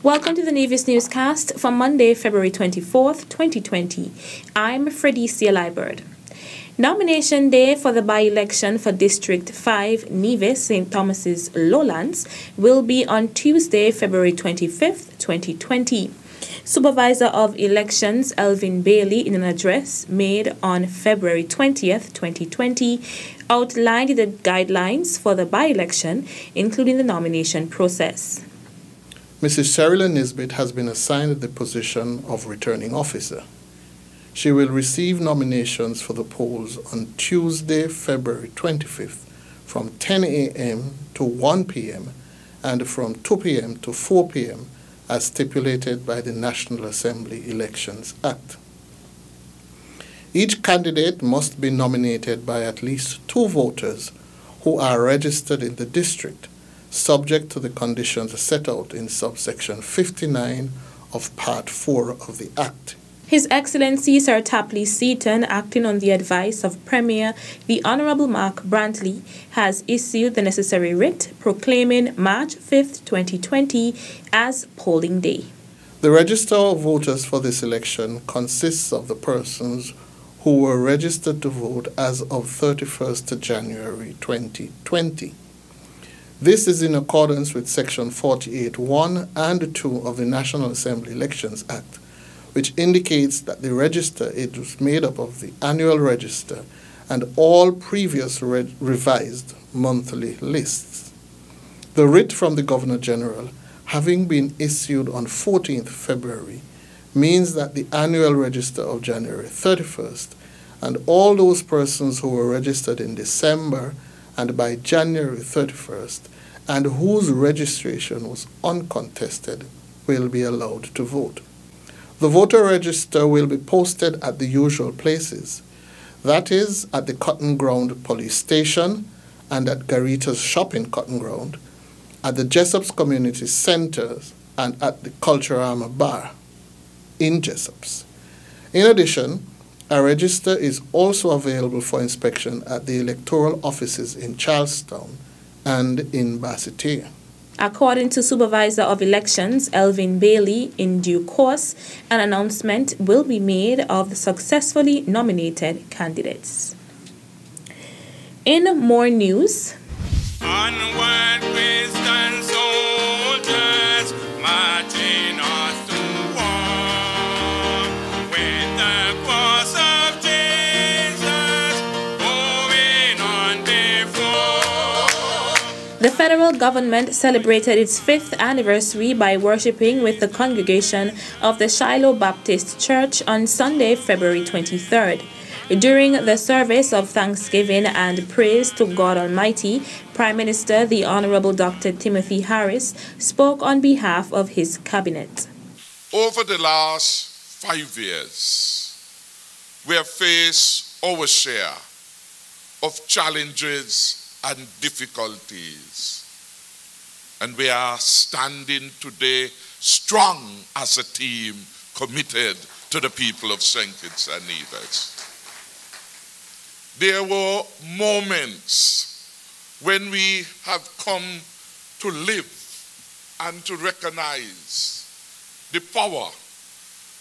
Welcome to the Nevis Newscast for Monday, February 24th, 2020. I'm Fredicia Liebert. Nomination day for the by-election for District 5, Nevis, St. Thomas's Lowlands, will be on Tuesday, February 25th, 2020. Supervisor of Elections Elvin Bailey, in an address made on February 20th, 2020, outlined the guidelines for the by-election, including the nomination process. Mrs. Sherilyn Nisbet has been assigned the position of returning officer. She will receive nominations for the polls on Tuesday, February 25th from 10 a.m. to 1 p.m. and from 2 p.m. to 4 p.m. as stipulated by the National Assembly Elections Act. Each candidate must be nominated by at least 2 voters who are registered in the district, subject to the conditions set out in subsection 59 of Part 4 of the Act. His Excellency Sir Tapley Seaton, acting on the advice of Premier the Honourable Mark Brantley, has issued the necessary writ proclaiming March 5th, 2020 as polling day. The register of voters for this election consists of the persons who were registered to vote as of 31st January 2020. This is in accordance with Section 48(1) and 2 of the National Assembly Elections Act, which indicates that the register is made up of the annual register and all previous revised monthly lists. The writ from the Governor-General, having been issued on 14th February, means that the annual register of January 31st and all those persons who were registered in December and by January 31st and whose registration was uncontested will be allowed to vote. The voter register will be posted at the usual places, that is, at the Cotton Ground Police Station and at Garita's Shopping Cotton Ground, at the Jessops Community Centers and at the Culturama Bar in Jessops. In addition, a register is also available for inspection at the electoral offices in Charlestown and in Basseterre. According to Supervisor of Elections Elvin Bailey, in due course, an announcement will be made of the successfully nominated candidates. In more news, onward with stand soldiers marching us to war with the cross of Jesus going on before. the federal government celebrated its 5th anniversary by worshiping with the congregation of the Shiloh Baptist Church on Sunday, February 23rd. During the service of thanksgiving and praise to God Almighty, Prime Minister the Honorable Dr. Timothy Harris spoke on behalf of his cabinet. Over the last 5 years, we have faced our share of challenges and difficulties. And we are standing today strong as a team committed to the people of St. Kitts and Nevis. There were moments when we have come to live and to recognize the power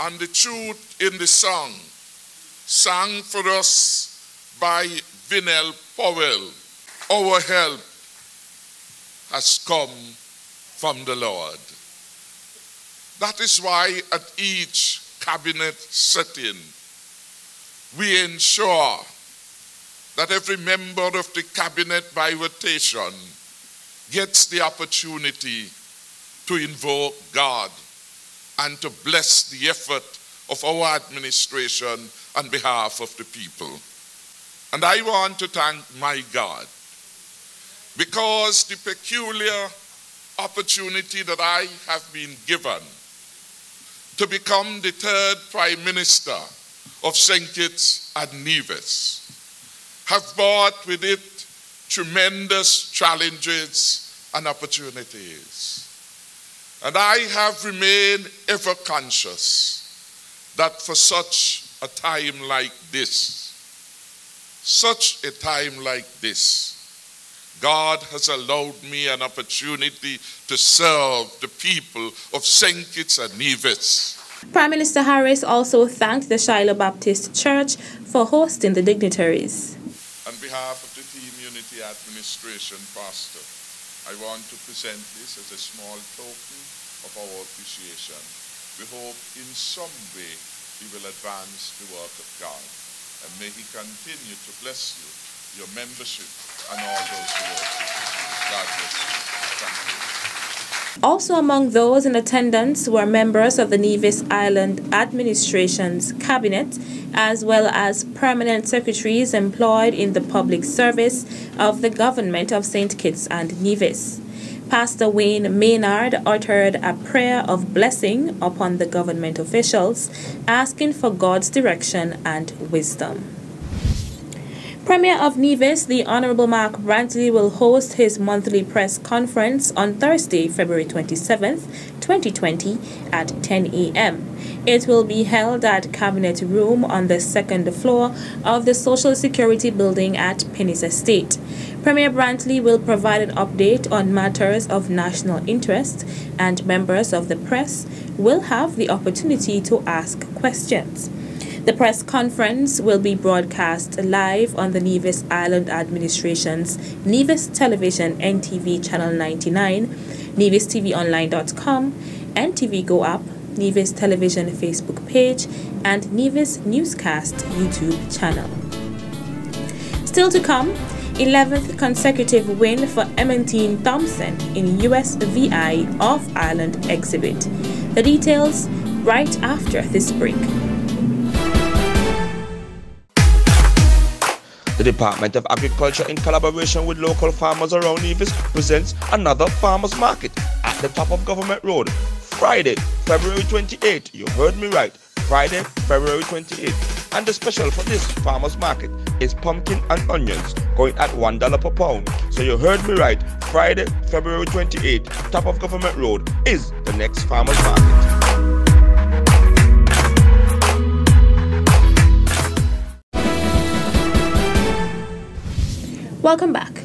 and the truth in the song sung for us by Vinell Powell. Our help has come from the Lord. That is why at each cabinet sitting, we ensure that every member of the cabinet by rotation gets the opportunity to invoke God and to bless the effort of our administration on behalf of the people. And I want to thank my God because the peculiar opportunity that I have been given to become the 3rd Prime Minister of St. Kitts and Nevis have brought with it tremendous challenges and opportunities. And I have remained ever conscious that for such a time like this, God has allowed me an opportunity to serve the people of St. Kitts and Nevis. Prime Minister Harris also thanked the Shiloh Baptist Church for hosting the dignitaries. On behalf of the Team Unity Administration, Pastor, I want to present this as a small token of our appreciation. We hope in some way he will advance the work of God, and may he continue to bless you, your membership, and all those who work with you. God bless you. Thank you. Also among those in attendance were members of the Nevis Island Administration's cabinet, as well as permanent secretaries employed in the public service of the government of St. Kitts and Nevis. Pastor Wayne Maynard uttered a prayer of blessing upon the government officials, asking for God's direction and wisdom. Premier of Nevis, the Honorable Mark Brantley, will host his monthly press conference on Thursday, February 27th, 2020 at 10 a.m. It will be held at Cabinet Room on the second floor of the Social Security Building at Pennis Estate. Premier Brantley will provide an update on matters of national interest, and members of the press will have the opportunity to ask questions. The press conference will be broadcast live on the Nevis Island Administration's Nevis Television NTV Channel 99, NevisTVOnline.com, NTV Go Up, Nevis Television Facebook page, and Nevis Newscast YouTube channel. Still to come, 11th consecutive win for Emmentine Thompson in USVI Off-Island exhibit. The details right after this break. The Department of Agriculture, in collaboration with local farmers around Nevis, presents another farmers market at the top of Government Road, Friday, February 28th. You heard me right, Friday, February 28th. And the special for this farmers market is pumpkin and onions, going at $1 per pound. So you heard me right, Friday, February 28th, top of Government Road is the next farmers market. Welcome back.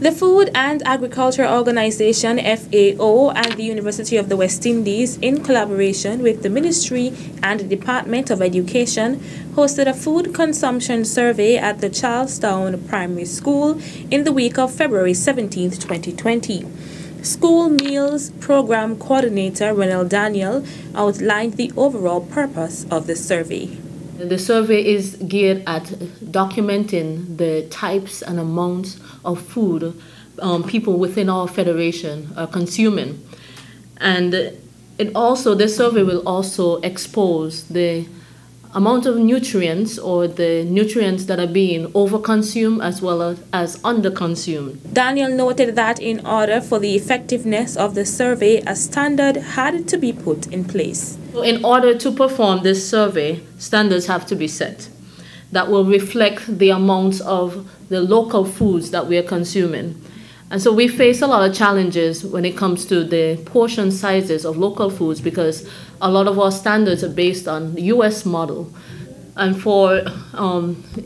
The Food and Agriculture Organization, FAO, and the University of the West Indies, in collaboration with the Ministry and the Department of Education, hosted a food consumption survey at the Charlestown Primary School in the week of February 17, 2020. School Meals Program Coordinator Renel Daniel outlined the overall purpose of the survey. The survey is geared at documenting the types and amounts of food people within our federation are consuming. And this survey will also expose the amount of nutrients, or the nutrients that are being overconsumed as well as underconsumed. Daniel noted that in order for the effectiveness of the survey, a standard had to be put in place. So in order to perform this survey, standards have to be set that will reflect the amounts of the local foods that we are consuming. And so we face a lot of challenges when it comes to the portion sizes of local foods, because a lot of our standards are based on the U.S. model. And for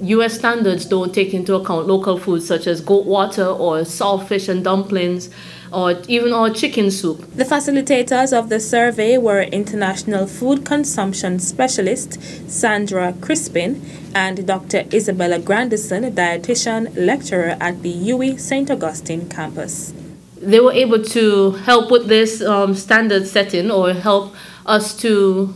U.S. standards don't take into account local foods such as goat water or saltfish and dumplings, or even our chicken soup. The facilitators of the survey were International Food Consumption Specialist Sandra Crispin and Dr. Isabella Grandison, dietitian lecturer at the UWI St. Augustine campus. They were able to help with this standard setting, or help us to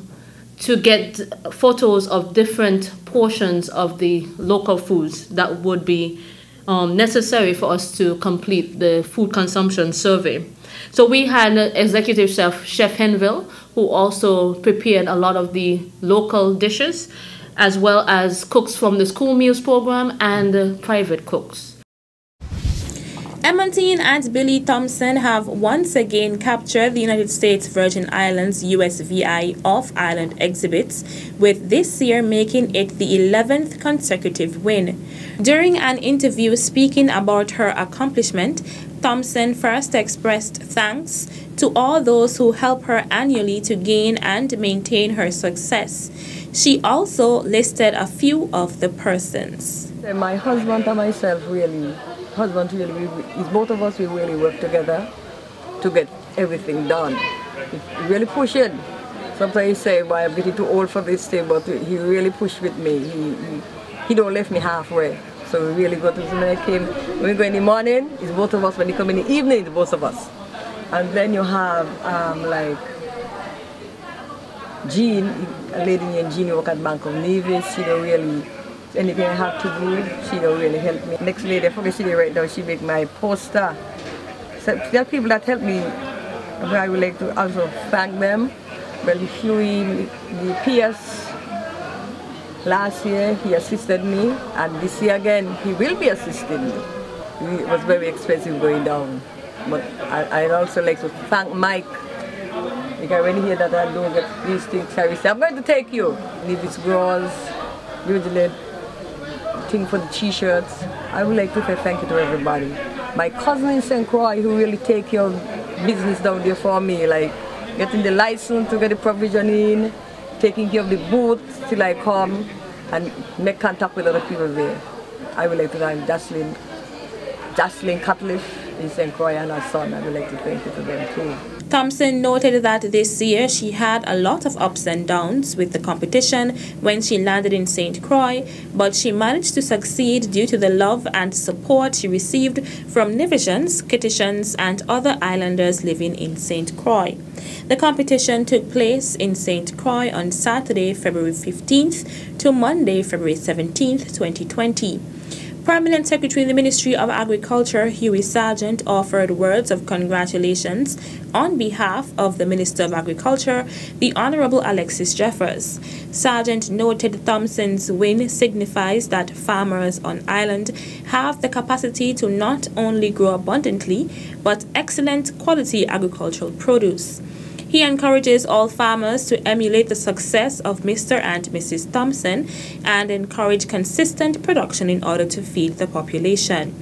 get photos of different portions of the local foods that would be necessary for us to complete the food consumption survey. So we had executive chef Henville, who also prepared a lot of the local dishes, as well as cooks from the school meals program and private cooks. Emmentine and Billy Thompson have once again captured the United States Virgin Islands USVI Off-Island exhibits, with this year making it the 11th consecutive win. During an interview speaking about her accomplishment, Thompson first expressed thanks to all those who help her annually to gain and maintain her success. She also listed a few of the persons. My husband and myself really husband, it's both of us, we really work together to get everything done. He really pushing. Sometimes he say, "Why I'm getting too old for this thing," but he really pushed with me. He don't left me halfway. So we really go to when I came. When we go in the morning, it's both of us. When you come in the evening, it's both of us. And then you have like Jean, a lady named Jean who work at Bank of Nevis. She don't really, anything I have to do, she don't really help me. Next lady, I forget she did right now, she make my poster. So there are people that help me. I would like to also thank them. Well, Huey, the PS, last year he assisted me, and this year again he will be assisting me. It was very expensive going down. But I'd also like to thank Mike. Because when you hear that I don't get these things, I will say, "I'm going to take you." Nevis Growers, usually thing for the t-shirts. I would like to say thank you to everybody. My cousin in St. Croix who really take care of business down there for me, like getting the license to get the provision in, taking care of the booth till I come and make contact with other people there. I would like to thank Jocelyn Cutliff in St. Croix and her son. I would like to thank you to them too. Thompson noted that this year she had a lot of ups and downs with the competition when she landed in St. Croix, but she managed to succeed due to the love and support she received from Nevisians, Kittitians, and other islanders living in St. Croix. The competition took place in St. Croix on Saturday, February 15th to Monday, February 17th, 2020. Permanent Secretary in the Ministry of Agriculture, Huey Sargent, offered words of congratulations on behalf of the Minister of Agriculture, the Honorable Alexis Jeffers. Sargent noted Thompson's win signifies that farmers on island have the capacity to not only grow abundantly, but excellent quality agricultural produce. He encourages all farmers to emulate the success of Mr. and Mrs. Thompson and encourage consistent production in order to feed the population.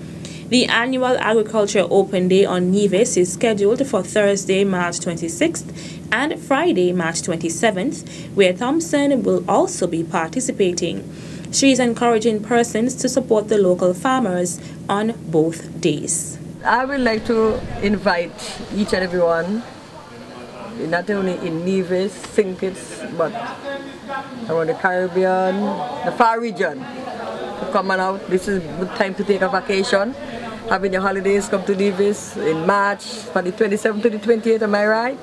The annual Agriculture Open Day on Nevis is scheduled for Thursday, March 26th and Friday, March 27th, where Thompson will also be participating. She is encouraging persons to support the local farmers on both days. I would like to invite each and everyone, not only in Nevis, St. Kitts, but around the Caribbean, the far region, to come on out. This is a good time to take a vacation. Having your holidays, come to Nevis in March, from the 27th to the 28th, am I right?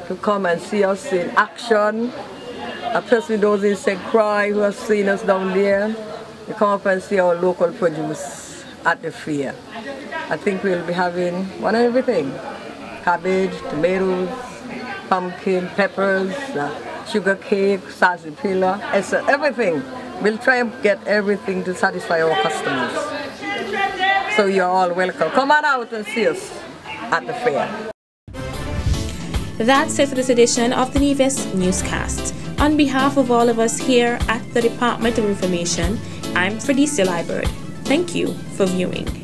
To come and see us in action. Especially those in St. Croix who have seen us down there, to come up and see our local produce at the fair. I think we'll be having one and everything. Cabbage, tomatoes, pumpkin, peppers, sugar cake, sarsaparilla, everything. We'll try and get everything to satisfy our customers. So you're all welcome. Come on out and see us at the fair. That's it for this edition of the Nevis Newscast. On behalf of all of us here at the Department of Information, I'm Fredicia Liburd. Thank you for viewing.